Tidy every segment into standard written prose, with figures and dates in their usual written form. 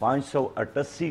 588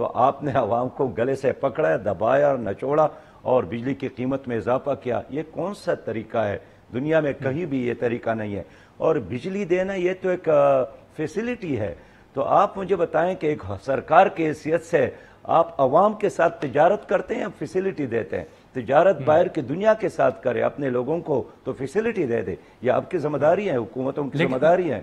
تو آپ نے عوام کو گلے سے پکڑا، دبایا، نچوڑا اور بجلی کی قیمت میں اضافہ کیا. یہ کون سا طریقہ ہے؟ دنیا میں کہیں بھی یہ طریقہ نہیں ہے. اور بجلی دینا یہ تو ایک فیسلٹی ہے. تو آپ مجھے بتائیں کہ ایک سرکار کی حیثیت سے آپ عوام کے ساتھ تجارت کرتے ہیں یا فیسلٹی دیتے ہیں؟ تجارت باہر کی دنیا کے ساتھ کرے، اپنے لوگوں کو تو فیسلٹی دے دے. یہ آپ کی ذمہ داری ہے، حکومتوں کی ذمہ داری ہے.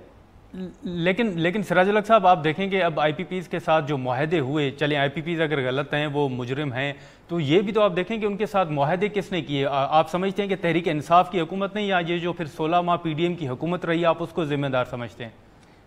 لیکن سراج الحق صاحب، آپ دیکھیں کہ اب آئی پی پیز کے ساتھ جو معاہدے ہوئے، چلیں آئی پی پیز اگر غلط ہیں، وہ مجرم ہیں، تو یہ بھی تو آپ دیکھیں کہ ان کے ساتھ معاہدے کس نے کیے؟ آپ سمجھتے ہیں کہ تحریک انصاف کی حکومت نے، یا یہ جو پھر 16 ماہ پی ڈی ایم کی حکومت رہی آپ اس کو ذمہ دار سمجھتے ہیں؟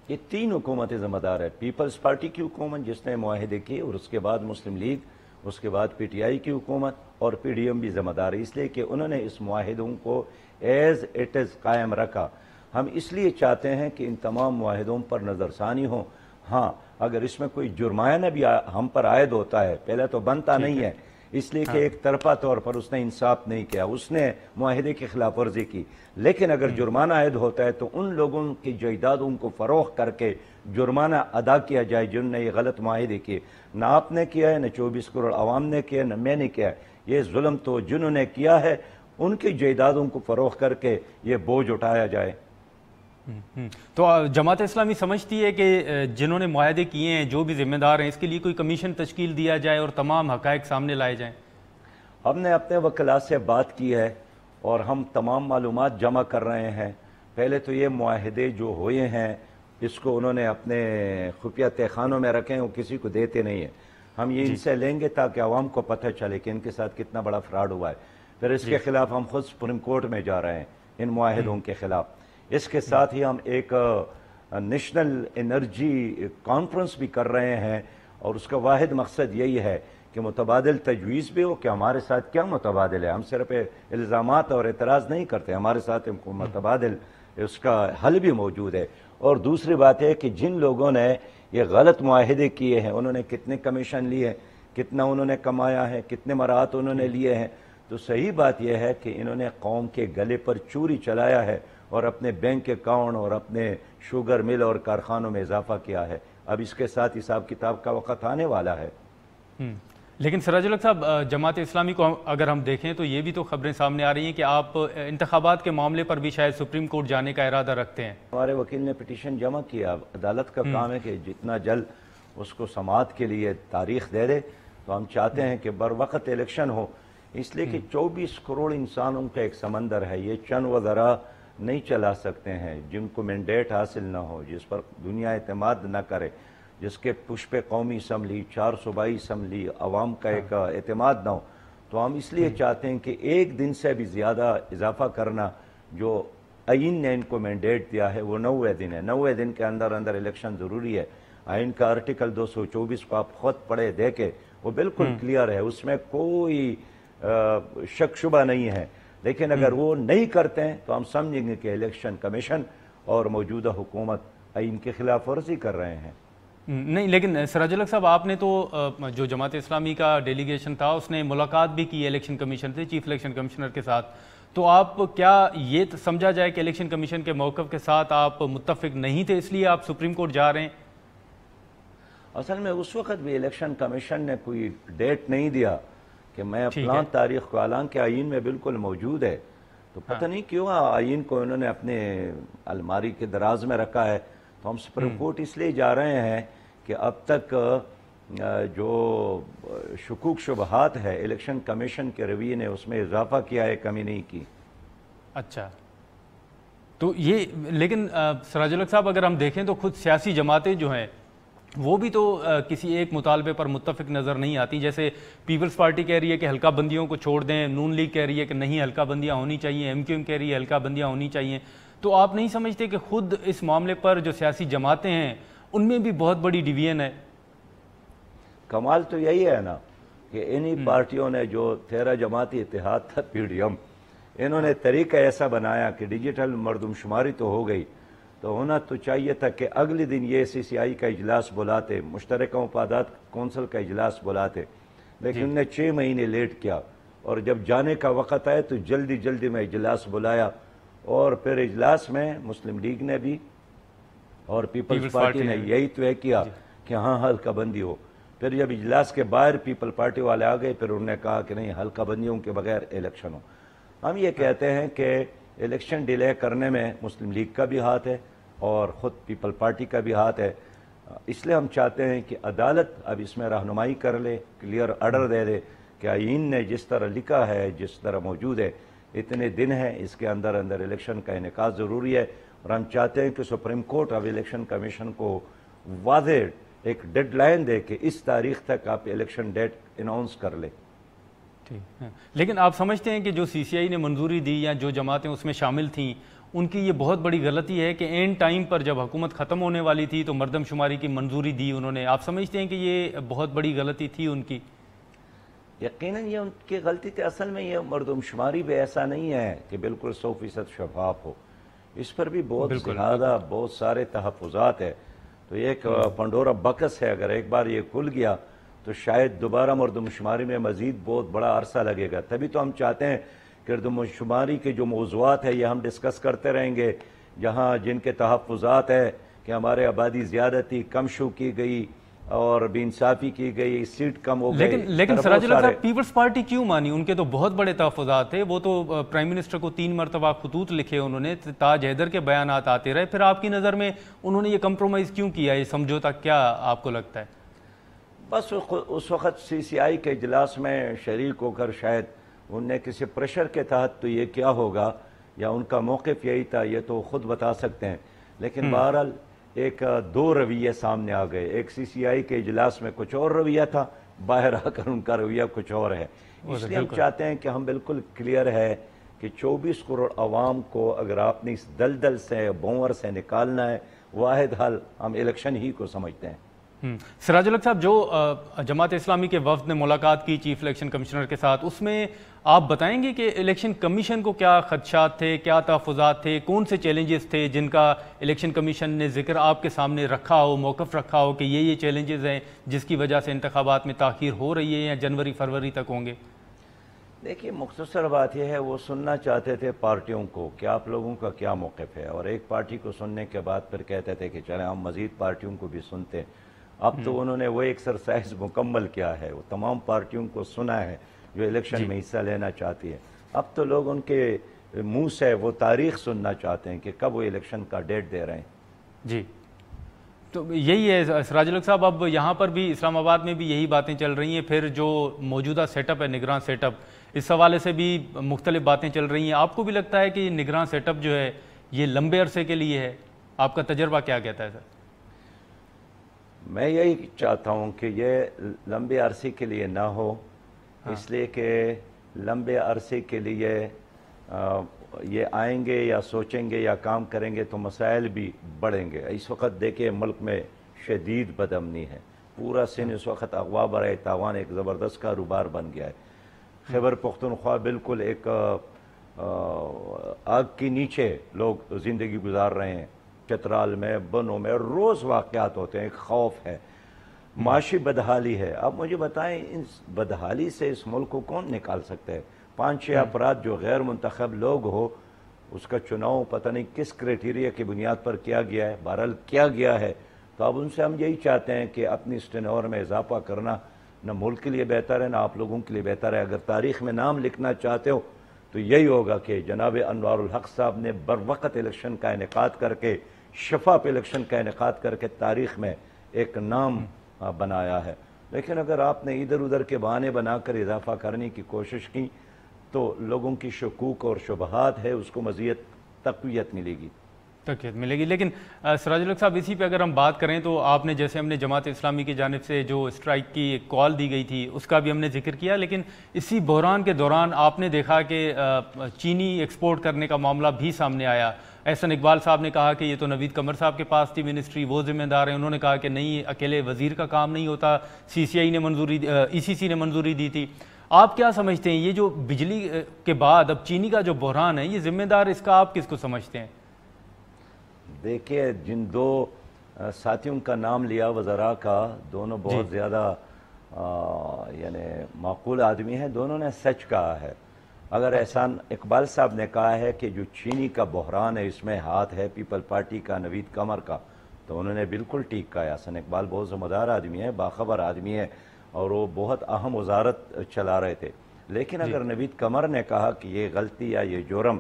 یہ تین حکومتیں ذمہ دار ہے. پیپلز پارٹی کی حکومت جس نے معاہدے کیے، اور اس کے بعد مسلم لیگ، اس کے بعد پی ٹی آئی کی حکومت، اور پی ڈی ایم بھی ذمہ دار ہے، اس لیے کہ انہوں نے اس معاہدوں کو ایز اٹ از قائم رکھا. ہم اس لیے چاہتے ہیں کہ ان تمام معاہدوں پر نظر ثانی ہو. ہاں، اگر اس میں کوئی جرمانہ بھی ہم پر عائد ہوتا ہے، پہلے تو بنتا نہیں ہے، اس لیے کہ ایک طرفہ طور پر اس نے انصاف نہیں کیا، اس نے معاہدے کی خلاف ورزی کی. لیکن اگر جرمانہ عائد ہوتا ہے تو ان لوگوں کی جائیدادوں کو فروخت کر کے جرمانہ ادا کیا جائے جنہوں نے یہ غلط معاہدے کیے. نہ آپ نے کیا ہے، نہ 24 کروڑ عوام نے کیا ہے، نہ میں نے کیا ہے. یہ ظلم تو جنہوں نے کیا ہے ان کی جائیدادوں کو فروخت کر کے یہ بوجھ اٹھایا جائے. تو جماعت اسلامی سمجھتی ہے کہ جنہوں نے معاہدے کیے ہیں، جو بھی ذمہ دار ہیں، اس کے لیے کوئی کمیشن تشکیل دیا جائے اور تمام حقائق سامنے لائے جائیں؟ ہم نے اپنے وکلاء سے بات کی ہے اور ہم تمام معلومات جمع کر رہے ہیں. پہلے تو یہ معاہدے جو ہوئے ہیں اس کو انہوں نے اپنے خفیہ تہخانوں میں رکھے ہیں، وہ کسی کو دیتے نہیں ہیں. ہم یہ ان سے لیں گے تاکہ عوام کو پتہ چلے کہ ان کے ساتھ کتنا بڑا فراڈ ہوا ہے. پھر اس کے خلاف ہم خود سپریم کورٹ میں جا رہے ہیں ان معاہدوں کے خلاف. اس کے ساتھ ہی ہم ایک نیشنل انرجی کانفرنس بھی کر رہے ہیں، اور اس کا واحد مقصد یہی ہے کہ متبادل تجویز بھی ہو کہ ہمارے ساتھ کیا متبادل ہے. ہم صرف الزامات اور اعتراض نہیں کرتے، ہمارے ساتھ متبادل اس کا حل بھی موجود ہے. اور دوسری بات ہے کہ جن لوگوں نے یہ غلط معاہدے کیے ہیں انہوں نے کتنے کمیشن لیے، کتنا انہوں نے کمایا ہے، کتنے مراعات انہوں نے لیے ہیں. تو صحیح بات یہ ہے کہ انہوں نے قوم کے گلے پر چوری چلایا ہے اور اپنے بینک اکاؤنٹ اور اپنے شوگر مل اور کارخانوں میں اضافہ کیا ہے. اب اس کے ساتھ حساب کتاب کا وقت آنے والا ہے. لیکن سراج الحق صاحب، جماعت اسلامی کو اگر ہم دیکھیں تو یہ بھی تو خبریں سامنے آ رہی ہیں کہ آپ انتخابات کے معاملے پر بھی شاید سپریم کورٹ جانے کا ارادہ رکھتے ہیں. ہمارے وکیل نے پٹیشن جمع کیا. عدالت کا کام ہے کہ جتنا جلد اس کو سماعت کے لیے تاریخ دے دے. تو ہم چاہتے ہیں کہ بر وقت الیکشن ہو، اس لیے کہ 24 کروڑ انسانوں کا ایک سمندر ہے. یہ چند وزراء نہیں چلا سکتے ہیں جن کو مینڈیٹ حاصل نہ ہو، جس پر دنیا اعتماد نہ کرے، جس کے پشپ قومی اسمبلی، 4 صوبائی اسمبلی، عوام کا ایک اعتماد نہ ہو. تو ہم اس لیے چاہتے ہیں کہ ایک دن سے بھی زیادہ اضافہ کرنا، جو آئین نے ان کو مینڈیٹ دیا ہے وہ 90 دن ہے. 90 دن کے اندر اندر الیکشن ضروری ہے. آئین کا آرٹیکل 224 کو آپ خود پڑھے دیکھیں، وہ بالکل کلیئر ہے، اس میں کوئی شک شبہ نہیں ہے. لیکن اگر وہ نہیں کرتے ہیں تو ہم سمجھیں گے کہ الیکشن کمیشن اور موجودہ حکومت آئین کے خلاف ورزی کر رہے ہیں. نہیں، لیکن سراج الحق صاحب، آپ نے تو جو جماعت اسلامی کا ڈیلیگیشن تھا اس نے ملاقات بھی کی الیکشن کمیشن سے، چیف الیکشن کمشنر کے ساتھ. تو آپ کیا یہ سمجھا جائے کہ الیکشن کمیشن کے موقف کے ساتھ آپ متفق نہیں تھے، اس لیے آپ سپریم کورٹ جا رہے ہیں؟ اصل میں اس وقت بھی الیکشن کمیشن نے کوئی ڈیٹ نہیں دیا کہ میں فلاں تاریخ کو، حالانکہ آئین میں بالکل موجود ہے. تو پتہ نہیں کیوں آئین کو انہوں نے اپنے الماری کے دراز میں رکھا ہے. تو ہم سپریم کورٹ اس لیے جا رہے ہیں کہ اب تک جو شکوک شبہات ہے الیکشن کمیشن کے رویے نے اس میں اضافہ کیا ہے، کمی نہیں کی. اچھا، تو یہ لیکن سراج الحق صاحب اگر ہم دیکھیں تو خود سیاسی جماعتیں جو ہیں وہ بھی تو کسی ایک مطالبے پر متفق نظر نہیں آتی. جیسے پیپلز پارٹی کہہ رہی ہے کہ حلقہ بندیوں کو چھوڑ دیں، نون لیگ کہہ رہی ہے کہ نہیں حلقہ بندیاں ہونی چاہیے، ایم کیو ایم کہہ رہی ہے حلقہ بندیاں ہونی چاہیے. تو آپ نہیں سمجھتے کہ خود اس معاملے پر جو سیاسی جماعتیں ہیں ان میں بھی بہت بڑی ڈیویژن ہے؟ کمال تو یہی ہے نا کہ انہی پارٹیوں نے جو 13 جماعتی اتحاد تھا پی ڈی ایم، انہوں نے طریقہ ایسا بنایا کہ ڈیجیٹل مردم شماری تو ہو گئی، تو ہونا تو چاہیے تھا کہ اگلے دن یہ سی سی آئی کا اجلاس بلاتے، مشترکہ مفادات کونسل کا اجلاس بلاتے. لیکن انہوں نے 6 مہینے لیٹ کیا، اور جب جانے کا وقت آئے تو جلدی جلدی میں اجلاس بلایا. اور پھر اجلاس میں مسلم لیگ نے بھی اور پیپلز پارٹی نے یہی طے کیا کہ ہاں حلقہ بندی ہو. پھر جب اجلاس کے باہر پیپل پارٹی والے آ گئے پھر انہوں نے کہا کہ نہیں حلقہ بندیوں کے بغیر الیکشن ہو. ہم یہ کہتے ہیں کہ الیکشن ڈیلے کرنے میں مسلم لیگ کا بھی ہاتھ ہے اور خود پیپل پارٹی کا بھی ہاتھ ہے. اس لیے ہم چاہتے ہیں کہ عدالت اب اس میں رہنمائی کر لے, کلیئر آرڈر دے دے کہ آئین نے جس طرح لکھا ہے, جس طرح موجود ہے, اتنے دن ہیں, اس کے اندر الیکشن کا انعقاد ضروری ہے. اور ہم چاہتے ہیں کہ سپریم کورٹ اب الیکشن کمیشن کو واضح ایک ڈیڈ لائن دے کہ اس تاریخ تک آپ الیکشن ڈیٹ اناؤنس کر لیں. ٹھیک ہے, لیکن آپ سمجھتے ہیں کہ جو سی سی آئی نے منظوری دی یا جو جماعتیں اس میں شامل تھیں ان کی یہ بہت بڑی غلطی ہے کہ اینڈ ٹائم پر جب حکومت ختم ہونے والی تھی تو مردم شماری کی منظوری دی انہوں نے؟ آپ سمجھتے ہیں کہ یہ بہت بڑی غلطی تھی ان کی؟ یقیناً یہ ان کی غلطی تھی. اصل میں یہ مردم شماری بھی ایسا نہیں ہے کہ بالکل 100% شفاف ہو, اس پر بھی بہت زیادہ بہت سارے تحفظات ہے. تو یہ ایک پنڈورا بکس ہے, اگر ایک بار یہ کھل گیا تو شاید دوبارہ مردم شماری میں مزید بہت بڑا عرصہ لگے گا. تبھی تو ہم چاہتے ہیں کہ مردم شماری کے جو موضوعات ہیں یہ ہم ڈسکس کرتے رہیں گے, جہاں جن کے تحفظات ہے کہ ہمارے آبادی زیادہ تھی, کم شو کی گئی اور بے انصافی کی گئی, سیٹ کم ہو گئی. لیکن سراج الحق صاحب پیپلز پارٹی کیوں مانی؟ ان کے تو بہت بڑے تحفظات تھے. وہ تو پرائم منسٹر کو 3 مرتبہ خطوط لکھے انہوں نے, تاج حیدر کے بیانات آتے رہے. پھر آپ کی نظر میں انہوں نے یہ کمپرومائز کیوں کیا, یہ سمجھوتا کیا آپ کو لگتا ہے؟ بس اس وقت سی سی آئی کے اجلاس میں شریک ہو کر شاید ان نے کسی پریشر کے تحت تو یہ کیا ہوگا یا ان کا موقف یہی تھا, یہ تو خود بتا سکتے ہیں. لیکن بہرحال ایک 2 رویے سامنے آ گئے. ایک سی سی آئی کے اجلاس میں کچھ اور رویہ تھا, باہر آ کر ان کا رویہ کچھ اور ہے. اس لیے ہم چاہتے ہیں کہ ہم بالکل کلیئر ہے کہ 24 کروڑ عوام کو اگر آپ نے اس دلدل سے بھنور سے نکالنا ہے, واحد حل ہم الیکشن ہی کو سمجھتے ہیں. سراج الحق صاحب, جو جماعت اسلامی کے وفد نے ملاقات کی چیف الیکشن کمشنر کے ساتھ, اس میں آپ بتائیں گے کہ الیکشن کمیشن کو کیا خدشات تھے, کیا تحفظات تھے, کون سے چیلنجز تھے جن کا الیکشن کمیشن نے ذکر آپ کے سامنے رکھا ہو, موقف رکھا ہو کہ یہ چیلنجز ہیں جس کی وجہ سے انتخابات میں تاخیر ہو رہی ہے یا جنوری فروری تک ہوں گے؟ دیکھیے مختصر بات یہ ہے, وہ سننا چاہتے تھے پارٹیوں کو کہ آپ لوگوں کا کیا موقف ہے, اور ایک پارٹی کو سننے کے بعد پھر کہتے تھے کہ چلیں ہم مزید پارٹیوں کو بھی سنتے ہیں. اب تو انہوں نے وہ ایکسرسائز مکمل کیا ہے, وہ تمام پارٹیوں کو سنا ہے جو الیکشن میں حصہ لینا چاہتی ہے. اب تو لوگ ان کے منہ سے وہ تاریخ سننا چاہتے ہیں کہ کب وہ الیکشن کا ڈیٹ دے رہے ہیں. جی, تو یہی ہے سراج الحق صاحب, اب یہاں پر بھی اسلام آباد میں بھی یہی باتیں چل رہی ہیں. پھر جو موجودہ سیٹ اپ ہے, نگراں سیٹ اپ, اس حوالے سے بھی مختلف باتیں چل رہی ہیں. آپ کو بھی لگتا ہے کہ یہ نگراں سیٹ اپ جو ہے یہ لمبے عرصے کے لیے ہے؟ آپ کا تجربہ کیا کہتا ہے سر؟ میں یہی چاہتا ہوں کہ یہ لمبے عرصے کے لیے نہ ہو, اس لیے کہ لمبے عرصے کے لیے یہ آئیں گے یا سوچیں گے یا کام کریں گے تو مسائل بھی بڑھیں گے. اس وقت دیکھیں ملک میں شدید بدامنی ہے, پورا سن اس وقت اغوا برائے تاوان ایک زبردست کاروبار بن گیا ہے. خیبر پختونخوا بالکل ایک آگ کے نیچے لوگ زندگی گزار رہے ہیں. چترال میں, بنوں میں روز واقعات ہوتے ہیں, ایک خوف ہے, معاشی بدحالی ہے. اب مجھے بتائیں اس بدحالی سے اس ملک کو کون نکال سکتے ہیں؟ 5-6 افراد جو غیر منتخب لوگ ہو, اس کا چناؤ پتہ نہیں کس کرائٹیریا کی بنیاد پر کیا گیا ہے, بہرحال کیا گیا ہے. تو اب ان سے ہم یہی چاہتے ہیں کہ اپنی اسٹینور میں اضافہ کرنا نہ ملک کے لیے بہتر ہے نہ آپ لوگوں کے لیے بہتر ہے. اگر تاریخ میں نام لکھنا چاہتے ہو تو یہی ہوگا کہ جناب انوار الحق صاحب نے بروقت الیکشن کا انعقاد کر کے, شفاف الیکشن کا انعقاد کر کے تاریخ میں ایک نام بنایا ہے. لیکن اگر آپ نے ادھر ادھر کے بہانے بنا کر اضافہ کرنے کی کوشش کی تو لوگوں کی شکوک اور شبہات ہے اس کو مزید تقویت ملے گی. لیکن سراج الحق صاحب, اسی پہ اگر ہم بات کریں تو آپ نے جیسے ہم نے جماعت اسلامی کی جانب سے جو اسٹرائک کی ایک کال دی گئی تھی اس کا بھی ہم نے ذکر کیا, لیکن اسی بحران کے دوران آپ نے دیکھا کہ چینی ایکسپورٹ کرنے کا معاملہ بھی سامنے آیا. احسن اقبال صاحب نے کہا کہ یہ تو نوید قمر صاحب کے پاس تھی منسٹری, وہ ذمہ دار ہیں. انہوں نے کہا کہ نہیں, اکیلے وزیر کا کام نہیں ہوتا, سی سی آئی نے منظوری, ای سی سی نے منظوری دی تھی. آپ کیا سمجھتے ہیں یہ جو بجلی کے بعد اب چینی کا جو بحران ہے, یہ ذمہ دار اس کا آپ کس کو سمجھتے ہیں؟ دیکھیے جن 2 ساتھیوں کا نام لیا وزراء کا, دونوں بہت زیادہ یعنی معقول آدمی ہیں, دونوں نے سچ کہا ہے. اگر احسان اقبال صاحب نے کہا ہے کہ جو چینی کا بحران ہے اس میں ہاتھ ہے پیپل پارٹی کا, نوید قمر کا, تو انہوں نے بالکل ٹھیک کہا. حسن اقبال بہت ذمہ دار آدمی ہے, باخبر آدمی ہے, اور وہ بہت اہم وزارت چلا رہے تھے. لیکن اگر نوید قمر نے کہا کہ یہ غلطی یا یہ جرم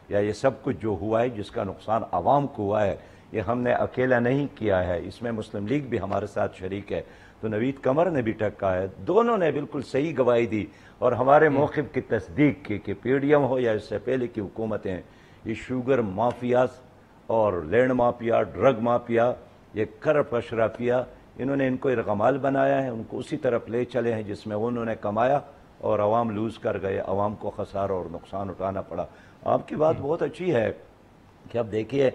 یا یہ سب کچھ جو ہوا ہے جس کا نقصان عوام کو ہوا ہے, یہ ہم نے اکیلا نہیں کیا ہے, اس میں مسلم لیگ بھی ہمارے ساتھ شریک ہے, تو نوید قمر نے بھی ٹھکا ہے. دونوں نے بالکل صحیح گواہی دی اور ہمارے موقف کی تصدیق کی کہ پی ڈی ایم ہو یا اس سے پہلے کی حکومتیں, یہ شوگر مافیاز اور لینڈ مافیا, ڈرگ مافیا, یہ کرپ اشرافیہ, انہوں نے ان کو ارغمال بنایا ہے, ان کو اسی طرف لے چلے ہیں جس میں انہوں نے کمایا اور عوام لوز کر گئے, عوام کو خسارہ اور نقصان اٹھانا پڑا. آپ کی بات بہت اچھی ہے کہ اب دیکھیے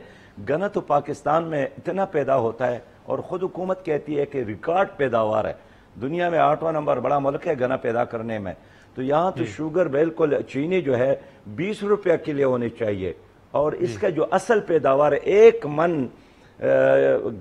گنا تو پاکستان میں اتنا پیدا ہوتا ہے اور خود حکومت کہتی ہے کہ ریکارڈ پیداوار ہے, دنیا میں 8واں نمبر بڑا ملک ہے گنا پیدا کرنے میں. تو یہاں تو شوگر بالکل چینی جو ہے 20 روپیہ کلو ہونی چاہیے, اور اس کا جو اصل پیداوار ہے 1 من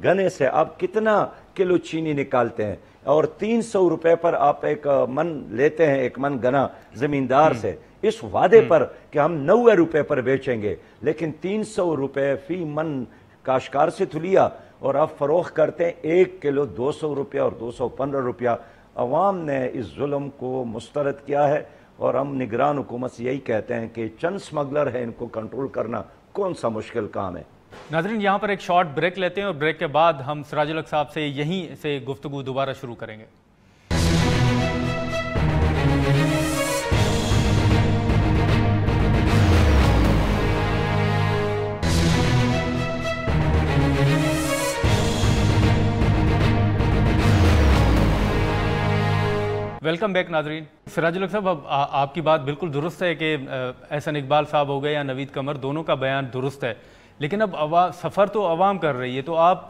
گنے سے آپ کتنا کلو چینی نکالتے ہیں, اور 300 روپے پر آپ 1 من لیتے ہیں, 1 من گنا زمیندار سے, اس وعدے پر کہ ہم 90 روپے پر بیچیں گے, لیکن 300 روپے فی من کاشتکار سے تو لیا اور آپ فروخت کرتے ہیں 1 کلو 200 روپیہ اور 215 روپیہ. عوام نے اس ظلم کو مسترد کیا ہے, اور ہم نگران حکومت سے یہی کہتے ہیں کہ چند سمگلر ہے, ان کو کنٹرول کرنا کون سا مشکل کام ہے. ناظرین یہاں پر ایک شارٹ بریک لیتے ہیں اور بریک کے بعد ہم سراج الحق صاحب سے یہیں سے گفتگو دوبارہ شروع کریں گے. ویلکم بیک ناظرین. سراج الحق صاحب, اب آپ کی بات بالکل درست ہے کہ احسن اقبال صاحب ہو گئے یا نوید قمر, دونوں کا بیان درست ہے, لیکن اب سفر تو عوام کر رہی ہے, تو آپ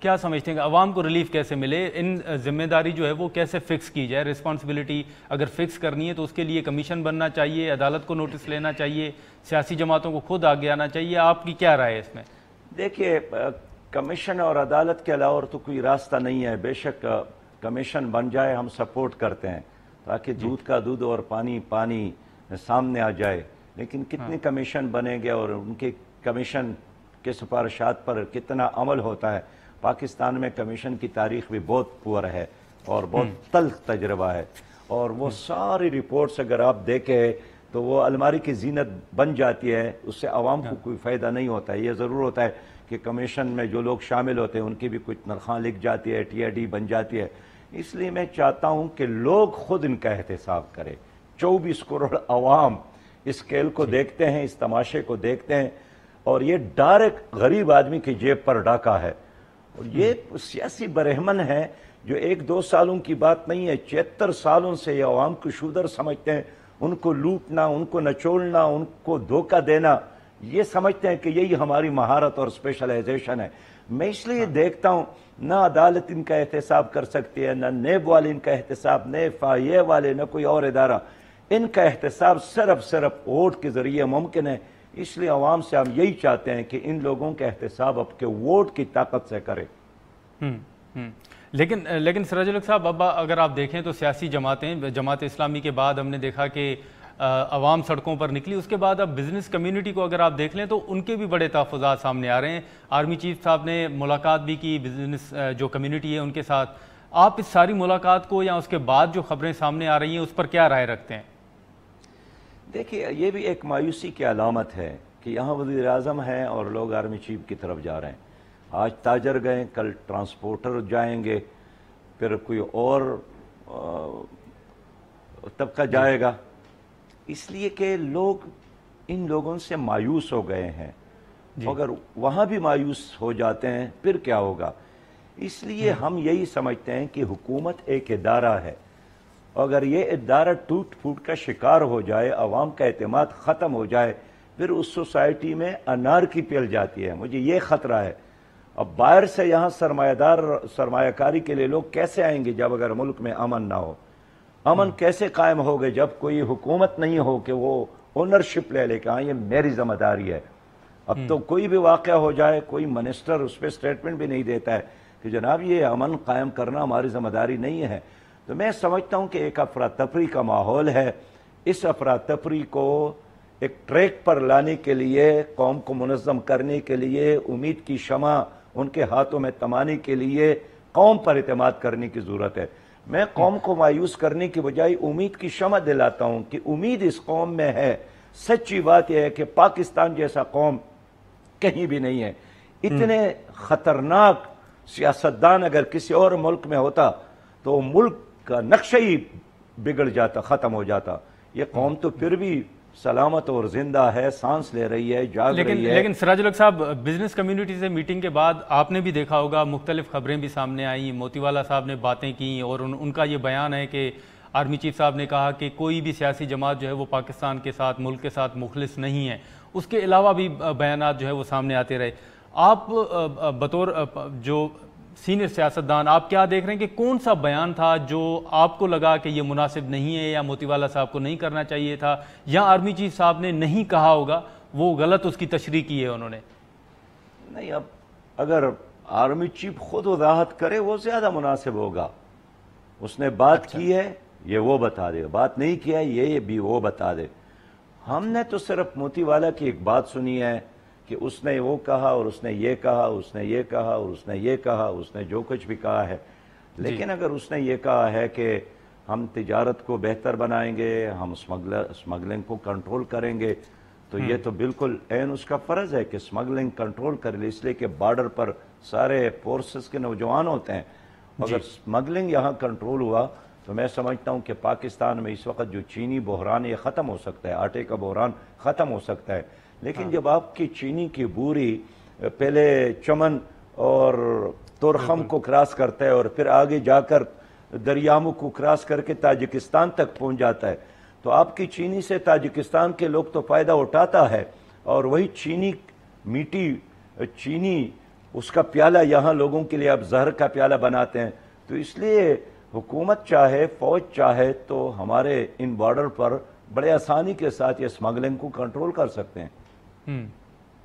کیا سمجھتے ہیں کہ عوام کو ریلیف کیسے ملے, ان ذمہ داری جو ہے وہ کیسے فکس کی جائے, رسپانسبلٹی اگر فکس کرنی ہے تو اس کے لیے کمیشن بننا چاہیے, عدالت کو نوٹس لینا چاہیے, سیاسی جماعتوں کو خود آگے آنا چاہیے, آپ کی کیا رائے ہے اس میں؟ دیکھیے کمیشن اور عدالت کے علاوہ تو کوئی راستہ نہیں ہے. بے شک کمیشن بن جائے, ہم سپورٹ کرتے ہیں تاکہ دودھ کا دودھ اور پانی سامنے آ جائے, لیکن کتنی کمیشن بنے گے اور ان کے کمیشن کے سفارشات پر کتنا عمل ہوتا ہے. پاکستان میں کمیشن کی تاریخ بھی بہت پور ہے اور بہت تلخ تجربہ ہے, اور وہ ساری رپورٹس اگر آپ دیکھیں تو وہ الماری کی زینت بن جاتی ہے, اس سے عوام کو کوئی فائدہ نہیں ہوتا ہے. یہ ضرور ہوتا ہے کہ کمیشن میں جو لوگ شامل ہوتے ہیں ان کی بھی کچھ تنخواہ لکھ جاتی ہے, ٹی آئی ڈی بن جاتی ہے. اس لیے میں چاہتا ہوں کہ لوگ خود ان کا احتساب کریں. 24 کروڑ عوام اس کھیل کو دیکھتے ہیں, اس تماشے کو دیکھتے ہیں, اور یہ ڈائریکٹ غریب آدمی کی جیب پر ڈاکہ ہے. اور یہ سیاسی برہمن ہے جو 1-2 سالوں کی بات نہیں ہے, 76 سالوں سے یہ عوام کو شودر سمجھتے ہیں, ان کو لوٹنا, ان کو نچوڑنا, ان کو دھوکہ دینا, یہ سمجھتے ہیں کہ یہی ہماری مہارت اور اسپیشلائزیشن ہے. میں اس لیے دیکھتا ہوں نہ عدالت ان کا احتساب کر سکتی ہے, نہ نیب والے ان کا احتساب, نہ FIA والے, نہ کوئی اور ادارہ. ان کا احتساب صرف ووٹ کے ذریعے ممکن ہے. اس لیے عوام سے ہم یہی چاہتے ہیں کہ ان لوگوں کا احتساب اب کے ووٹ کی طاقت سے کرے. لیکن سراج الحق صاحب, اب اگر آپ دیکھیں تو سیاسی جماعتیں, جماعت اسلامی کے بعد ہم نے دیکھا کہ عوام سڑکوں پر نکلی, اس کے بعد اب بزنس کمیونٹی کو اگر آپ دیکھ لیں تو ان کے بھی بڑے تحفظات سامنے آ رہے ہیں. آرمی چیف صاحب نے ملاقات بھی کی بزنس جو کمیونٹی ہے ان کے ساتھ. آپ اس ساری ملاقات کو یا اس کے بعد جو خبریں سامنے آ رہی ہیں اس پر کیا رائے رکھتے ہیں؟ دیکھیے یہ بھی ایک مایوسی کی علامت ہے کہ یہاں وزیر اعظم ہیں اور لوگ آرمی چیف کی طرف جا رہے ہیں. آج تاجر گئے, کل ٹرانسپورٹر جائیں گے, پھر کوئی اور طبقہ جائے گا. اس لیے کہ لوگ ان لوگوں سے مایوس ہو گئے ہیں. اگر وہاں بھی مایوس ہو جاتے ہیں پھر کیا ہوگا؟ اس لیے ہم یہی سمجھتے ہیں کہ حکومت ایک ادارہ ہے, اگر یہ ادارہ ٹوٹ پھوٹ کا شکار ہو جائے, عوام کا اعتماد ختم ہو جائے, پھر اس سوسائٹی میں انارکی پھیل جاتی ہے. مجھے یہ خطرہ ہے. اب باہر سے یہاں سرمایہ کاری کے لیے لوگ کیسے آئیں گے جب اگر ملک میں امن نہ ہو؟ امن کیسے قائم ہوگا جب کوئی حکومت نہیں ہو کہ وہ اونرشپ لے لے کہ ہاں یہ میری ذمہ داری ہے؟ اب تو کوئی بھی واقعہ ہو جائے, کوئی منسٹر اس پہ سٹیٹمنٹ بھی نہیں دیتا ہے کہ جناب یہ امن قائم کرنا ہماری ذمہ داری نہیں ہے. تو میں سمجھتا ہوں کہ ایک افراتفری کا ماحول ہے. اس افراتفری کو ایک ٹریک پر لانے کے لیے, قوم کو منظم کرنے کے لیے, امید کی شمع ان کے ہاتھوں میں تمانی کے لیے قوم پر اعتماد کرنے کی ضرورت ہے۔ میں قوم کو مایوس کرنے کی بجائے امید کی شمع دلاتا ہوں کہ امید اس قوم میں ہے۔ سچی بات یہ ہے کہ پاکستان جیسا قوم کہیں بھی نہیں ہے۔ اتنے خطرناک سیاستدان اگر کسی اور ملک میں ہوتا تو ملک کا نقشہ ہی بگڑ جاتا، ختم ہو جاتا۔ یہ قوم تو پھر بھی سلامت اور زندہ ہے، سانس لے رہی ہے، جاگ رہی ہے۔ لیکن سراج الحق صاحب، بزنس کمیونٹی سے میٹنگ کے بعد آپ نے بھی دیکھا ہوگا مختلف خبریں بھی سامنے آئیں، موتی والا صاحب نے باتیں کیں اور ان کا یہ بیان ہے کہ آرمی چیف صاحب نے کہا کہ کوئی بھی سیاسی جماعت جو ہے وہ پاکستان کے ساتھ، ملک کے ساتھ مخلص نہیں ہے۔ اس کے علاوہ بھی بیانات جو ہے وہ سامنے آتے رہے۔ آپ بطور جو سینئر سیاستدان آپ کیا دیکھ رہے ہیں کہ کون سا بیان تھا جو آپ کو لگا کہ یہ مناسب نہیں ہے یا موتی والا صاحب کو نہیں کرنا چاہیے تھا، یا آرمی چیف صاحب نے نہیں کہا ہوگا، وہ غلط اس کی تشریح کی ہے انہوں نے؟ نہیں، اب اگر آرمی چیف خود وضاحت کرے وہ زیادہ مناسب ہوگا۔ اس نے بات کی ہے یہ وہ بتا دے، بات نہیں کیا یہ بھی وہ بتا دے۔ ہم نے تو صرف موتی والا کی ایک بات سنی ہے کہ اس نے وہ کہا اور اس نے یہ کہا، اس نے یہ کہا اور اس نے یہ کہا، اس نے جو کچھ بھی کہا ہے۔ لیکن اگر اس نے یہ کہا ہے کہ ہم تجارت کو بہتر بنائیں گے، ہم سمگلنگ کو کنٹرول کریں گے، تو یہ تو بالکل عین اس کا فرض ہے کہ سمگلنگ کنٹرول کرے، اس لیے کہ بارڈر پر سارے فورسز کے نوجوان ہوتے ہیں۔ اگر سمگلنگ یہاں کنٹرول ہوا تو میں سمجھتا ہوں کہ پاکستان میں اس وقت جو چینی بحران یہ ختم ہو سکتا ہے، آٹے کا بحران ختم ہو سکتا ہے۔ لیکن جب آپ کی چینی کی بوری پہلے چمن اور تورخم کو کراس کرتا ہے اور پھر آگے جا کر دریامو کو کراس کر کے تاجکستان تک پہنچ جاتا ہے، تو آپ کی چینی سے تاجکستان کے لوگ تو فائدہ اٹھاتا ہے، اور وہی چینی میٹھی چینی اس کا پیالہ یہاں لوگوں کے لیے اب زہر کا پیالہ بناتے ہیں۔ تو اس لیے حکومت چاہے، فوج چاہے تو ہمارے ان بارڈر پر بڑے آسانی کے ساتھ یہ سمگلنگ کو کنٹرول کر سکتے ہیں۔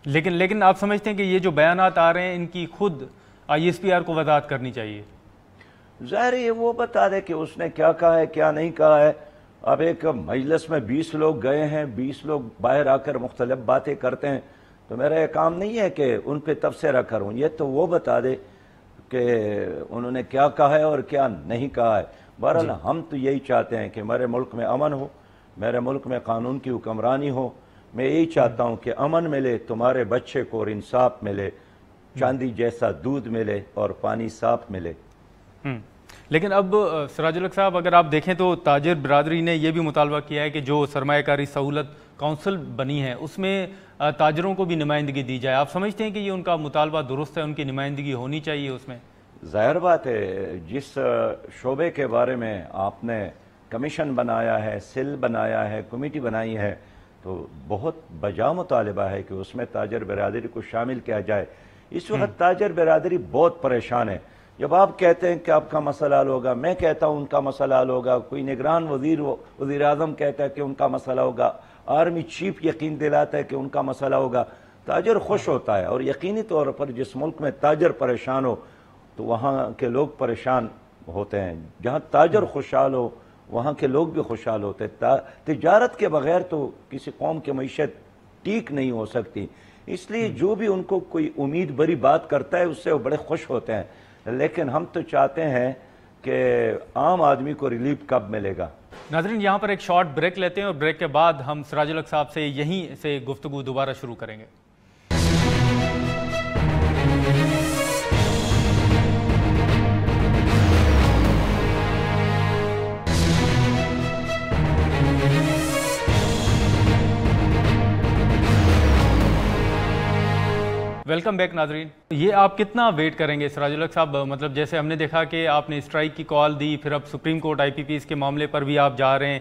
لیکن آپ سمجھتے ہیں کہ یہ جو بیانات آ رہے ہیں ان کی خود آئی ایس پی آر کو وضاحت کرنی چاہیے؟ ظاہر ہے وہ بتا دے کہ اس نے کیا کہا ہے، کیا نہیں کہا ہے۔ اب ایک مجلس میں 20 لوگ گئے ہیں، 20 لوگ باہر آ کر مختلف باتیں کرتے ہیں، تو میرا یہ کام نہیں ہے کہ ان پہ تبصرہ کروں، یہ تو وہ بتا دے کہ انہوں نے کیا کہا ہے اور کیا نہیں کہا ہے۔ بہرحال ہم تو یہی چاہتے ہیں کہ میرے ملک میں امن ہو، میرے ملک میں قانون کی حکمرانی ہو۔ میں یہی چاہتا ہوں کہ امن ملے، تمہارے بچے کو اور انصاف ملے، چاندی جیسا دودھ ملے اور پانی صاف ملے۔ لیکن اب سراج الحق صاحب، اگر آپ دیکھیں تو تاجر برادری نے یہ بھی مطالبہ کیا ہے کہ جو سرمایہ کاری سہولت کونسل بنی ہے اس میں تاجروں کو بھی نمائندگی دی جائے۔ آپ سمجھتے ہیں کہ یہ ان کا مطالبہ درست ہے، ان کی نمائندگی ہونی چاہیے اس میں؟ ظاہر بات ہے، جس شعبے کے بارے میں آپ نے کمیشن بنایا ہے، سیل بنایا ہے، کمیٹی بنائی ہے، تو بہت بجا مطالبہ ہے کہ اس میں تاجر برادری کو شامل کیا جائے۔ اس وقت تاجر برادری بہت پریشان ہے۔ جب آپ کہتے ہیں کہ آپ کا مسئلہ حل ہوگا، میں کہتا ہوں ان کا مسئلہ حل ہوگا، کوئی نگران وزیر اعظم کہتا ہے کہ ان کا مسئلہ ہوگا، آرمی چیف یقین دلاتا ہے کہ ان کا مسئلہ ہوگا، تاجر خوش ہوتا ہے۔ اور یقینی طور پر جس ملک میں تاجر پریشان ہو تو وہاں کے لوگ پریشان ہوتے ہیں۔ جہاں تاجر خوشحال ہو وہاں کے لوگ بھی خوشحال ہوتے ہیں۔ تجارت کے بغیر تو کسی قوم کی معیشت ٹھیک نہیں ہو سکتی۔ اس لیے جو بھی ان کو کوئی امید بری بات کرتا ہے اس سے وہ بڑے خوش ہوتے ہیں۔ لیکن ہم تو چاہتے ہیں کہ عام آدمی کو ریلیف کب ملے گا۔ ناظرین، یہاں پر ایک شارٹ بریک لیتے ہیں اور بریک کے بعد ہم سراج الحق صاحب سے یہیں سے گفتگو دوبارہ شروع کریں گے۔ ویلکم بیک ناظرین۔ یہ آپ کتنا ویٹ کریں گے سراج الحق صاحب؟ مطلب جیسے ہم نے دیکھا کہ آپ نے اسٹرائک کی کال دی، پھر اب سپریم کورٹ آئی پی پیز کے معاملے پر بھی آپ جا رہے ہیں،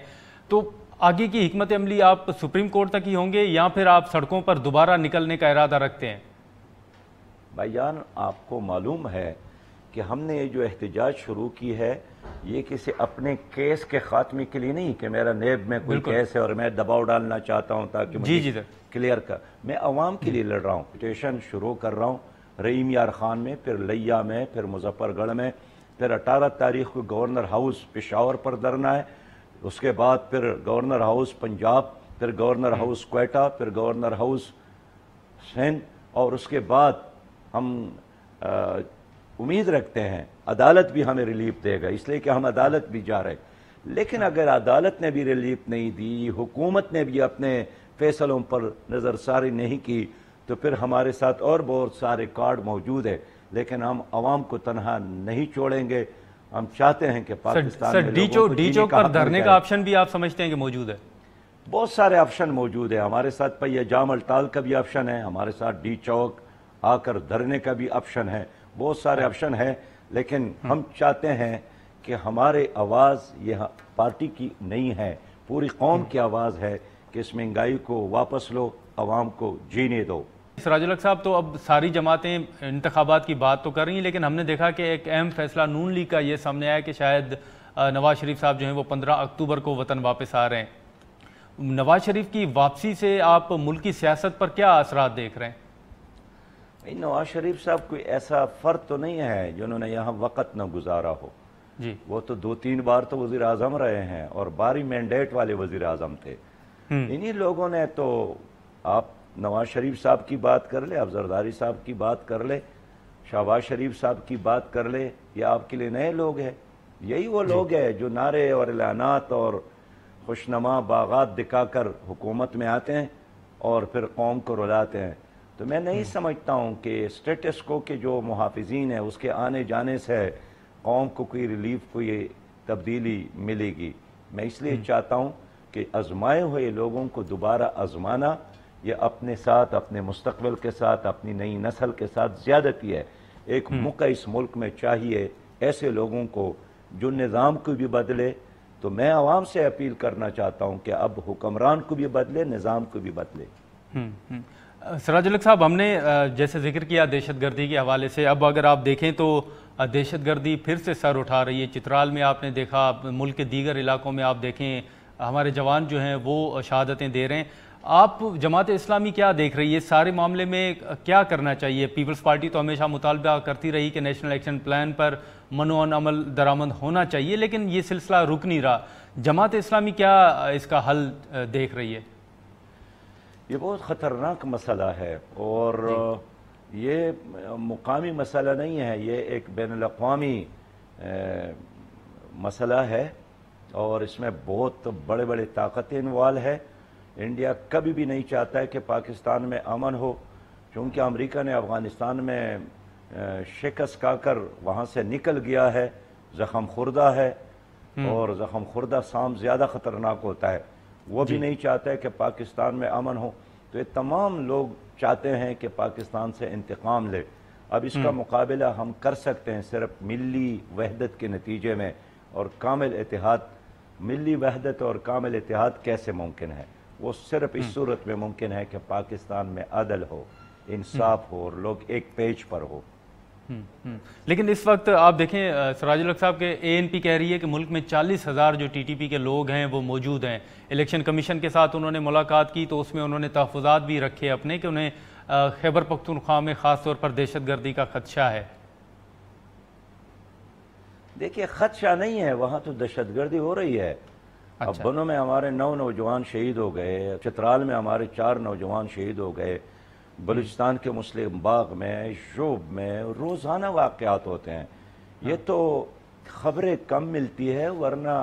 تو آگے کی حکمت عملی آپ سپریم کورٹ تک ہی ہوں گے یا پھر آپ سڑکوں پر دوبارہ نکلنے کا ارادہ رکھتے ہیں؟ بھائی جان، آپ کو معلوم ہے کہ ہم نے یہ جو احتجاج شروع کی ہے یہ کسی اپنے کیس کے خاتمے کے لیے نہیں کہ میرا نیب میں کوئی کیس ہے اور میں دباؤ ڈالنا چاہتا ہوں تاکہ مجھے کلیئر کر۔ میں عوام کے لیے لڑ رہا ہوں، پٹیشن شروع کر رہا ہوں رحیم یار خان میں، پھر لیا میں، پھر مظفر گڑھ میں، پھر 18 تاریخ کو گورنر ہاؤس پشاور پر دھرنا ہے، اس کے بعد پھر گورنر ہاؤس پنجاب، پھر گورنر ہاؤس کوئٹہ، پھر گورنر ہاؤس سندھ، اور اس کے بعد ہم امید رکھتے ہیں عدالت بھی ہمیں ریلیف دے گا، اس لیے کہ ہم عدالت بھی جا رہے ہیں۔ لیکن اگر عدالت نے بھی ریلیف نہیں دی، حکومت نے بھی اپنے فیصلوں پر نظر ثانی نہیں کی، تو پھر ہمارے ساتھ اور بہت سارے کارڈ موجود ہیں، لیکن ہم عوام کو تنہا نہیں چھوڑیں گے۔ ہم چاہتے ہیں کہ پاکستان میں ڈی چوک پر دھرنے کا آپشن بھی آپ سمجھتے ہیں کہ موجود ہے؟ بہت سارے آپشن موجود ہیں، ہمارے ساتھ پہیہ جام ہڑتال کا بھی آپشن ہے، ہمارے ساتھ ڈی چوک آ کر دھرنے کا بھی آپشن ہے، بہت سارے آپشن ہیں، لیکن ہم چاہتے ہیں کہ ہمارے آواز یہ پارٹی کی نہیں ہے، پوری قوم کی آواز ہے کہ اس مہنگائی کو واپس لو، عوام کو جینے دو۔ سراج الحق صاحب، تو اب ساری جماعتیں انتخابات کی بات تو کر رہی ہیں، لیکن ہم نے دیکھا کہ ایک اہم فیصلہ نون لیگ کا یہ سامنے آیا کہ شاید نواز شریف صاحب جو ہیں وہ 15 اکتوبر کو وطن واپس آ رہے ہیں۔ نواز شریف کی واپسی سے آپ ملک کی سیاست پر کیا اثرات دیکھ رہے ہیں؟ نواز شریف صاحب کوئی ایسا فرد تو نہیں ہے جنہوں نے یہاں وقت نہ گزارا ہو، جی وہ تو 2-3 بار تو وزیر اعظم رہے ہیں اور باری مینڈیٹ والے وزیر اعظم تھے۔ انہی لوگوں نے تو، آپ نواز شریف صاحب کی بات کر لے، آپ زرداری صاحب کی بات کر لے، شہباز شریف صاحب کی بات کر لے، یہ آپ کے لیے نئے لوگ ہیں؟ یہی وہ لوگ ہیں جو نعرے اور اعلانات اور خوشنما باغات دکھا کر حکومت میں آتے ہیں اور پھر قوم کو رلاتے ہیں۔ تو میں نہیں سمجھتا ہوں کہ اسٹیٹس کو کے جو محافظین ہیں اس کے آنے جانے سے قوم کو کوئی ریلیف، کوئی تبدیلی ملے گی۔ میں اس لیے چاہتا ہوں کہ آزمائے ہوئے لوگوں کو دوبارہ آزمانا یہ اپنے ساتھ، اپنے مستقبل کے ساتھ، اپنی نئی نسل کے ساتھ زیادتی ہے۔ ایک موقع اس ملک میں چاہیے ایسے لوگوں کو جو نظام کو بھی بدلے۔ تو میں عوام سے اپیل کرنا چاہتا ہوں کہ اب حکمران کو بھی بدلے، نظام کو بھی بدلے۔ سراج الحق صاحب، ہم نے جیسے ذکر کیا دہشت گردی کے حوالے سے، اب اگر آپ دیکھیں تو دہشت گردی پھر سے سر اٹھا رہی ہے۔ چترال میں آپ نے دیکھا، ملک کے دیگر علاقوں میں آپ دیکھیں ہمارے جوان جو ہیں وہ شہادتیں دے رہے ہیں۔ آپ جماعت اسلامی کیا دیکھ رہی ہے اس سارے معاملے میں؟ کیا کرنا چاہیے؟ پیپلز پارٹی تو ہمیشہ مطالبہ کرتی رہی کہ نیشنل ایکشن پلان پر منوعن عمل درآمد ہونا چاہیے، لیکن یہ سلسلہ رک نہیں رہا۔ جماعت اسلامی کیا اس کا حل دیکھ رہی ہے؟ یہ بہت خطرناک مسئلہ ہے اور یہ مقامی مسئلہ نہیں ہے، یہ ایک بین الاقوامی مسئلہ ہے اور اس میں بہت بڑے بڑے طاقتیں انوالو ہے۔ انڈیا کبھی بھی نہیں چاہتا ہے کہ پاکستان میں امن ہو، چونکہ امریکہ نے افغانستان میں شکست کھا کر وہاں سے نکل گیا ہے، زخم خوردہ ہے اور زخم خوردہ سام زیادہ خطرناک ہوتا ہے۔ وہ بھی نہیں چاہتا ہے کہ پاکستان میں امن ہو، تو یہ تمام لوگ چاہتے ہیں کہ پاکستان سے انتقام لے۔ اب اس کا مقابلہ ہم کر سکتے ہیں صرف ملی وحدت کے نتیجے میں اور کامل اتحاد۔ ملی وحدت اور کامل اتحاد کیسے ممکن ہے؟ وہ صرف اس صورت میں ممکن ہے کہ پاکستان میں عدل ہو، انصاف ہو اور لوگ ایک پیج پر ہو۔ لیکن اس وقت آپ دیکھیں سراج الحق صاحب کے اے این پی کہہ رہی ہے کہ ملک میں 40,000 جو ٹی ٹی پی کے لوگ ہیں وہ موجود ہیں۔ الیکشن کمیشن کے ساتھ انہوں نے ملاقات کی تو اس میں انہوں نے تحفظات بھی رکھے اپنے کہ انہیں خیبر پختونخوا میں خاص طور پر دہشت گردی کا خدشہ ہے۔ دیکھیے خدشہ نہیں ہے، وہاں تو دہشت گردی ہو رہی ہے۔ اب بنوں میں ہمارے 9 نوجوان شہید ہو گئے، چترال میں ہمارے 4 نوجوان شہید ہو گئے، بلوچستان کے مسلم باغ میں، شوب میں روزانہ واقعات ہوتے ہیں۔ یہ تو خبریں کم ملتی ہے، ورنہ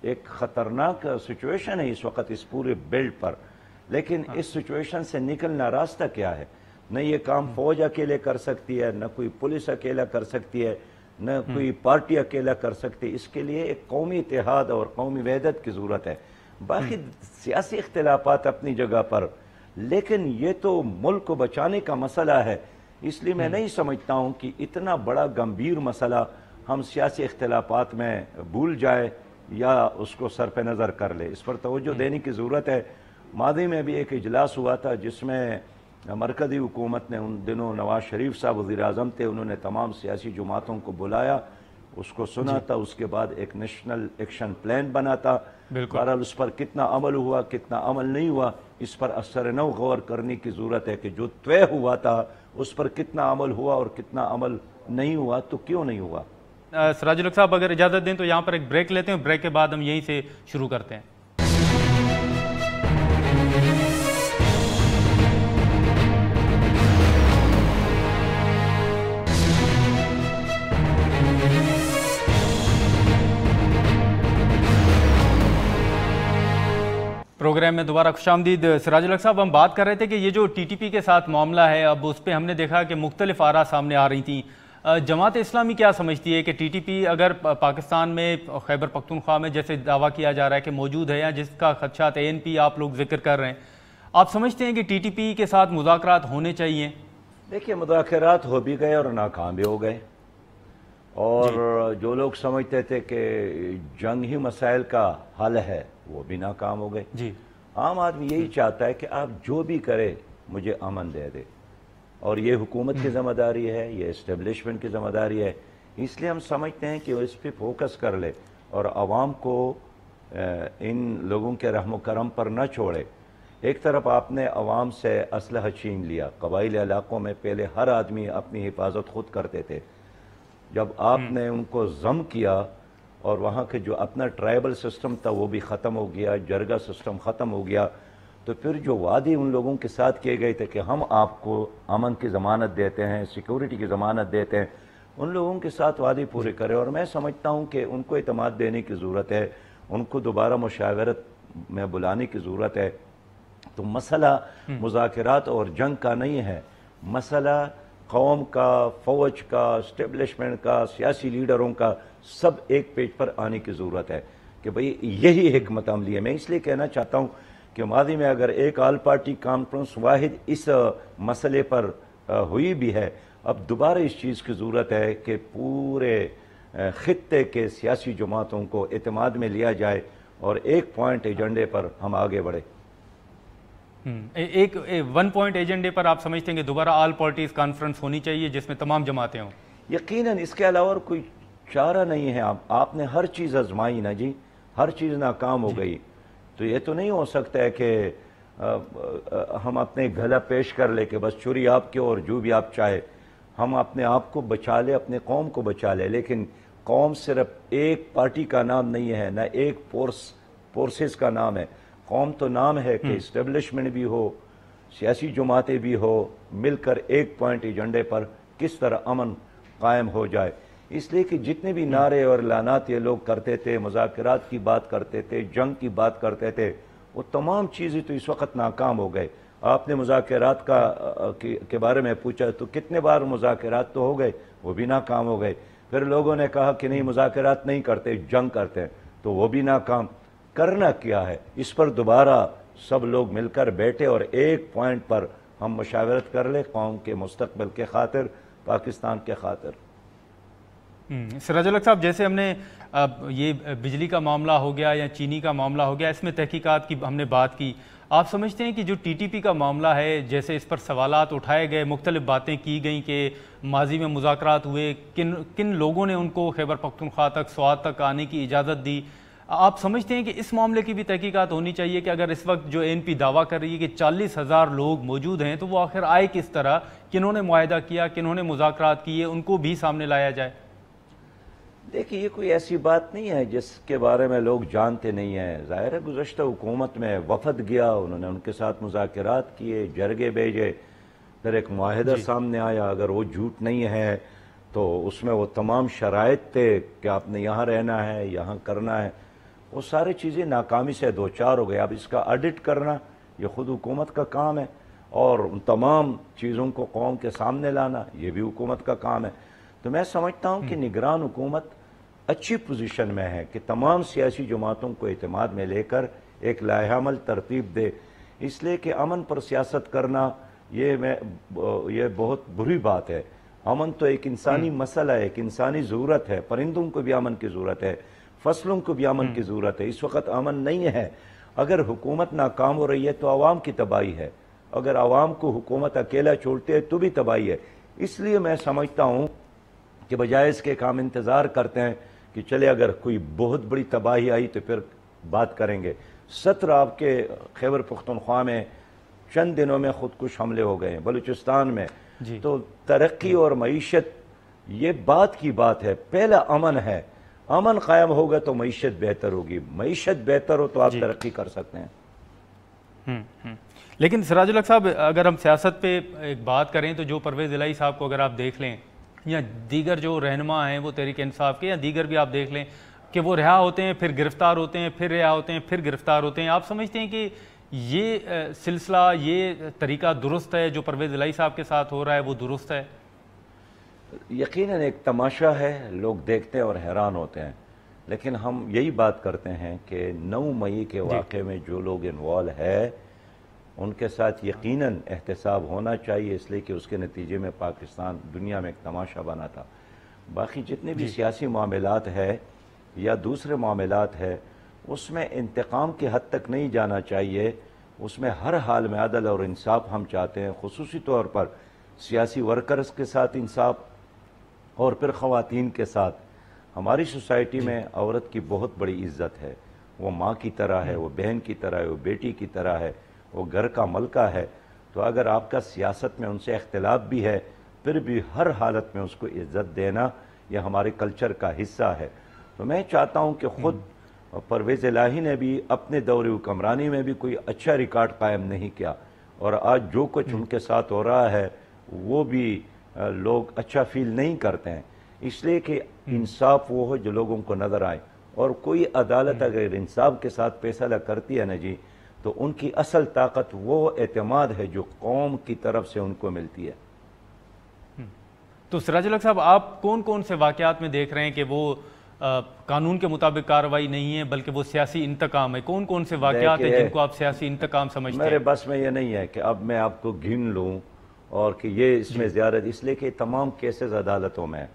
ایک خطرناک سچویشن ہے اس وقت اس پورے بیلٹ پر۔ لیکن اس سچویشن سے نکلنا راستہ کیا ہے؟ نہ یہ کام فوج اکیلے کر سکتی ہے، نہ کوئی پولیس اکیلا کر سکتی ہے، نہ کوئی پارٹی اکیلا کر سکتی۔ اس کے لیے ایک قومی اتحاد اور قومی وحدت کی ضرورت ہے۔ باقی سیاسی اختلافات اپنی جگہ پر، لیکن یہ تو ملک کو بچانے کا مسئلہ ہے۔ اس لیے میں نہیں سمجھتا ہوں کہ اتنا بڑا گمبھیر مسئلہ ہم سیاسی اختلافات میں بھول جائیں یا اس کو سر پہ نظر کر لیں۔ اس پر توجہ دینے کی ضرورت ہے۔ ماضی میں بھی ایک اجلاس ہوا تھا جس میں مرکزی حکومت نے، ان دنوں نواز شریف صاحب وزیر اعظم تھے، انہوں نے تمام سیاسی جماعتوں کو بلایا، اس کو سنا تھا، اس کے بعد ایک نیشنل ایکشن پلان بنا تھا۔ بہرحال اس پر کتنا عمل ہوا، کتنا عمل نہیں ہوا، اس پر اثر نو غور کرنے کی ضرورت ہے کہ جو طے ہوا تھا اس پر کتنا عمل ہوا اور کتنا عمل نہیں ہوا، تو کیوں نہیں ہوا۔ سراج الحق صاحب اگر اجازت دیں تو یہاں پر ایک بریک لیتے ہیں، بریک کے بعد ہم یہیں سے شروع کرتے ہیں۔ پروگرام میں دوبارہ خوش آمدید۔ سراج الحق صاحب، ہم بات کر رہے تھے کہ یہ جو ٹی ٹی پی کے ساتھ معاملہ ہے، اب اس پہ ہم نے دیکھا کہ مختلف آراء سامنے آ رہی تھیں۔ جماعت اسلامی کیا سمجھتی ہے کہ ٹی ٹی پی اگر پاکستان میں خیبر پختونخوا میں جیسے دعویٰ کیا جا رہا ہے کہ موجود ہے، یا جس کا خدشات ANP آپ لوگ ذکر کر رہے ہیں، آپ سمجھتے ہیں کہ ٹی ٹی پی کے ساتھ مذاکرات ہونے چاہیے؟ دیکھیے، مذاکرات ہو بھی گئے اور ناکام بھی ہو گئے، اور جو لوگ سمجھتے تھے کہ جنگ ہی مسائل کا حل ہے وہ بھی ناکام ہو گئے۔ جی، عام آدمی یہی چاہتا ہے کہ آپ جو بھی کرے مجھے امن دے دے، اور یہ حکومت کی ذمہ داری ہے، یہ اسٹیبلشمنٹ کی ذمہ داری ہے۔ اس لیے ہم سمجھتے ہیں کہ وہ اس پہ فوکس کر لے اور عوام کو ان لوگوں کے رحم و کرم پر نہ چھوڑے۔ ایک طرف آپ نے عوام سے اسلحہ چھین لیا، قبائلی علاقوں میں پہلے ہر آدمی اپنی حفاظت خود کرتے تھے، جب آپ نے ان کو ضم کیا اور وہاں کے جو اپنا ٹرائبل سسٹم تھا وہ بھی ختم ہو گیا، جرگہ سسٹم ختم ہو گیا، تو پھر جو وعدے ان لوگوں کے ساتھ کیے گئے تھے کہ ہم آپ کو امن کی ضمانت دیتے ہیں، سیکورٹی کی ضمانت دیتے ہیں، ان لوگوں کے ساتھ وعدے پورے کرے۔ اور میں سمجھتا ہوں کہ ان کو اعتماد دینے کی ضرورت ہے، ان کو دوبارہ مشاورت میں بلانے کی ضرورت ہے۔ تو مسئلہ مذاکرات اور جنگ کا نہیں ہے، مسئلہ قوم کا، فوج کا، اسٹیبلشمنٹ کا، سیاسی لیڈروں کا، سب ایک پیج پر آنے کی ضرورت ہے کہ بھئی یہی حکمت عملی ہے۔ میں اس لیے کہنا چاہتا ہوں کہ ماضی میں اگر ایک آل پارٹی کانفرنس واحد اس مسئلے پر ہوئی بھی ہے، اب دوبارہ اس چیز کی ضرورت ہے کہ پورے خطے کے سیاسی جماعتوں کو اعتماد میں لیا جائے اور ایک پوائنٹ ایجنڈے پر ہم آگے بڑھیں۔ ایک ون پوائنٹ ایجنڈے پر آپ سمجھتے ہیں کہ دوبارہ آل پارٹیز کانفرنس ہونی چاہیے جس میں تمام جماعتیں ہوں؟ یقیناً اس کے علاوہ کوئی چارہ نہیں ہے۔ آپ نے ہر چیز آزمائی نا جی، ہر چیز ناکام ہو گئی، تو یہ تو نہیں ہو سکتا ہے کہ ہم اپنے گلا پیش کر لے کہ بس چوری آپ کی اور جو بھی آپ چاہے، ہم اپنے آپ کو بچا لے، اپنے قوم کو بچا لے۔ لیکن قوم صرف ایک پارٹی کا نام نہیں ہے، نہ ایک فورسز کا نام ہے۔ قوم تو نام ہے کہ اسٹیبلشمنٹ بھی ہو، سیاسی جماعتیں بھی ہو، مل کر ایک پوائنٹ ایجنڈے پر کس طرح امن قائم ہو جائے۔ اس لیے کہ جتنے بھی نعرے اور اعلانات یہ لوگ کرتے تھے، مذاکرات کی بات کرتے تھے، جنگ کی بات کرتے تھے، وہ تمام چیزیں تو اس وقت ناکام ہو گئے۔ آپ نے مذاکرات کے بارے میں پوچھا تو کتنے بار مذاکرات تو ہو گئے، وہ بھی ناکام ہو گئے۔ پھر لوگوں نے کہا کہ نہیں مذاکرات نہیں کرتے، جنگ کرتے ہیں، تو وہ بھی ناکام۔ کرنا کیا ہے؟ اس پر دوبارہ سب لوگ مل کر بیٹھے اور ایک پوائنٹ پر ہم مشاورت کر لیں، قوم کے مستقبل کے خاطر، پاکستان کے خاطر۔ سراج الحق صاحب، جیسے ہم نے یہ بجلی کا معاملہ ہو گیا یا چینی کا معاملہ ہو گیا، اس میں تحقیقات کی ہم نے بات کی، آپ سمجھتے ہیں کہ جو ٹی ٹی پی کا معاملہ ہے، جیسے اس پر سوالات اٹھائے گئے، مختلف باتیں کی گئیں کہ ماضی میں مذاکرات ہوئے، کن لوگوں نے ان کو خیبر پختونخوا تک، سوات تک آنے کی اجازت دی، آپ سمجھتے ہیں کہ اس معاملے کی بھی تحقیقات ہونی چاہیے کہ اگر اس وقت جو ANP دعویٰ کر رہی ہے کہ 40,000 لوگ موجود ہیں، تو وہ آخر آئے کس طرح، کنہوں نے معاہدہ کیا، کنہوں نے مذاکرات کیے، ان کو بھی سامنے لایا جائے؟ دیکھیے، یہ کوئی ایسی بات نہیں ہے جس کے بارے میں لوگ جانتے نہیں ہیں۔ ظاہر ہے گزشتہ حکومت میں وفد گیا، انہوں نے ان کے ساتھ مذاکرات کیے، جرگے بھیجے، پھر ایک معاہدہ سامنے آیا۔ اگر وہ جھوٹ نہیں ہے تو اس میں وہ تمام شرائط تھے کہ آپ نے یہاں رہنا ہے، یہاں کرنا ہے، وہ ساری چیزیں ناکامی سے دوچار ہو گئے۔ اب اس کا آڈٹ کرنا یہ خود حکومت کا کام ہے، اور ان تمام چیزوں کو قوم کے سامنے لانا یہ بھی حکومت کا کام ہے۔ تو میں سمجھتا ہوں کہ نگران حکومت اچھی پوزیشن میں ہے کہ تمام سیاسی جماعتوں کو اعتماد میں لے کر ایک لائحہ عمل ترتیب دے، اس لیے کہ امن پر سیاست کرنا یہ بہت بری بات ہے۔ امن تو ایک انسانی مسئلہ ہے، ایک انسانی ضرورت ہے، پرندوں کو بھی امن کی ضرورت ہے، فصلوں کو بھی امن کی ضرورت ہے۔ اس وقت امن نہیں ہے۔ اگر حکومت ناکام ہو رہی ہے تو عوام کی تباہی ہے، اگر عوام کو حکومت اکیلا چھوڑتے ہے تو بھی تباہی ہے۔ اس لیے میں سمجھتا ہوں کہ بجائے اس کے کام انتظار کرتے ہیں کہ چلے اگر کوئی بہت بڑی تباہی آئی تو پھر بات کریں گے۔ 17 آپ کے خیبر پختونخوا میں چند دنوں میں خودکش حملے ہو گئے ہیں، بلوچستان میں، تو ترقی اور معیشت یہ بات کی بات ہے۔ پہلا امن ہے، امن قائم ہوگا تو معیشت بہتر ہوگی، معیشت بہتر ہو تو آپ ترقی کر سکتے ہیں۔ لیکن سراج الحق صاحب، اگر ہم سیاست پہ ایک بات کریں تو جو پرویز الہی صاحب کو اگر آپ دیکھ لیں یا دیگر جو رہنما ہیں وہ تحریک انصاف کے، یا دیگر بھی آپ دیکھ لیں، کہ وہ رہا ہوتے ہیں پھر گرفتار ہوتے ہیں، پھر رہا ہوتے ہیں پھر گرفتار ہوتے ہیں؟ آپ سمجھتے ہیں کہ یہ سلسلہ، یہ طریقہ درست ہے جو پرویز الہی صاحب کے ساتھ ہو رہا ہے وہ درست ہے؟ یقیناً ایک تماشا ہے، لوگ دیکھتے ہیں اور حیران ہوتے ہیں، لیکن ہم یہی بات کرتے ہیں کہ 9 مئی کے واقعے میں جو لوگ انوالو ہے ان کے ساتھ یقیناً احتساب ہونا چاہیے، اس لیے کہ اس کے نتیجے میں پاکستان دنیا میں ایک تماشا بنا تھا۔ باقی جتنے بھی سیاسی معاملات ہے یا دوسرے معاملات ہے اس میں انتقام کی حد تک نہیں جانا چاہیے، اس میں ہر حال میں عدل اور انصاف ہم چاہتے ہیں، خصوصی طور پر سیاسی ورکرز کے ساتھ انصاف اور پھر خواتین کے ساتھ۔ ہماری سوسائٹی میں عورت کی بہت بڑی عزت ہے، وہ ماں کی طرح ہے، وہ بہن کی طرح ہے، وہ بیٹی کی طرح ہے، وہ گھر کا ملکہ ہے۔ تو اگر آپ کا سیاست میں ان سے اختلاف بھی ہے پھر بھی ہر حالت میں اس کو عزت دینا یہ ہمارے کلچر کا حصہ ہے۔ تو میں چاہتا ہوں کہ خود پرویز الہی نے بھی اپنے دور حکمرانی میں بھی کوئی اچھا ریکارڈ قائم نہیں کیا، اور آج جو کچھ ان کے ساتھ ہو رہا ہے وہ بھی لوگ اچھا فیل نہیں کرتے ہیں، اس لیے کہ انصاف وہ ہو جو لوگوں کو نظر آئے، اور کوئی عدالت اگر انصاف کے ساتھ فیصلہ کرتی ہے نا جی تو ان کی اصل طاقت وہ اعتماد ہے جو قوم کی طرف سے ان کو ملتی ہے۔ تو سراج الحق صاحب، آپ کون کون سے واقعات میں دیکھ رہے ہیں کہ وہ قانون کے مطابق کارروائی نہیں ہے بلکہ وہ سیاسی انتقام ہے؟ کون کون سے واقعات ہیں جن کو آپ سیاسی انتقام سمجھتے ہیں؟ میرے بس میں یہ نہیں ہے کہ اب میں آپ کو گن لوں اور کہ یہ اس میں زیادہ، اس لیے کہ تمام کیسز عدالتوں میں ہیں۔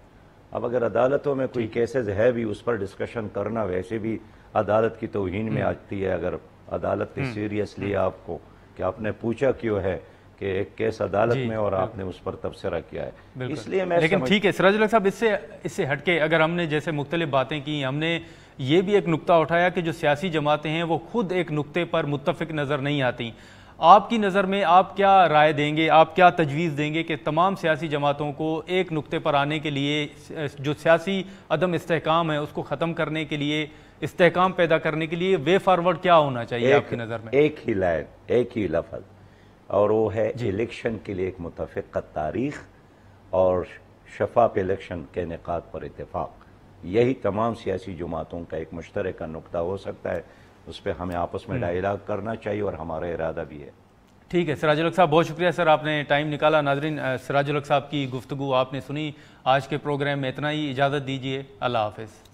اب اگر عدالتوں میں کوئی کیسز ہے بھی اس پر ڈسکشن کرنا ویسے بھی عدالت کی توہین میں آتی ہے، اگر عدالت نے سیریس لیا آپ کو کہ آپ نے پوچھا کیوں ہے کہ ایک کیس عدالت میں اور آپ نے اس پر تبصرہ کیا ہے، اس لیے میں لیکن ٹھیک ہے سراج الحق صاحب، اس سے ہٹ کے اگر ہم نے جیسے مختلف باتیں کی، ہم نے یہ بھی ایک نقطہ اٹھایا کہ جو سیاسی جماعتیں ہیں وہ خود ایک نقطے پر متفق نظر نہیں آتی۔ آپ کی نظر میں آپ کیا رائے دیں گے، آپ کیا تجویز دیں گے کہ تمام سیاسی جماعتوں کو ایک نقطے پر آنے کے لیے، جو سیاسی عدم استحکام ہے اس کو ختم کرنے کے لیے، استحکام پیدا کرنے کے لیے وے فارورڈ کیا ہونا چاہیے آپ کی نظر میں؟ ایک ہی لائن، ایک ہی لفظ، اور وہ ہے الیکشن کے لیے ایک متفقہ تاریخ اور شفاف الیکشن کے انعقاد پر اتفاق۔ یہی تمام سیاسی جماعتوں کا ایک مشترکہ نقطہ ہو سکتا ہے، اس پہ ہمیں آپس میں ڈائیلاگ کرنا چاہیے اور ہمارا ارادہ بھی ہے۔ ٹھیک ہے سراج الحق صاحب، بہت شکریہ سر، آپ نے ٹائم نکالا۔ ناظرین، سراج الحق صاحب کی گفتگو آپ نے سنی، آج کے پروگرام میں اتنا ہی، اجازت دیجیے، اللہ حافظ۔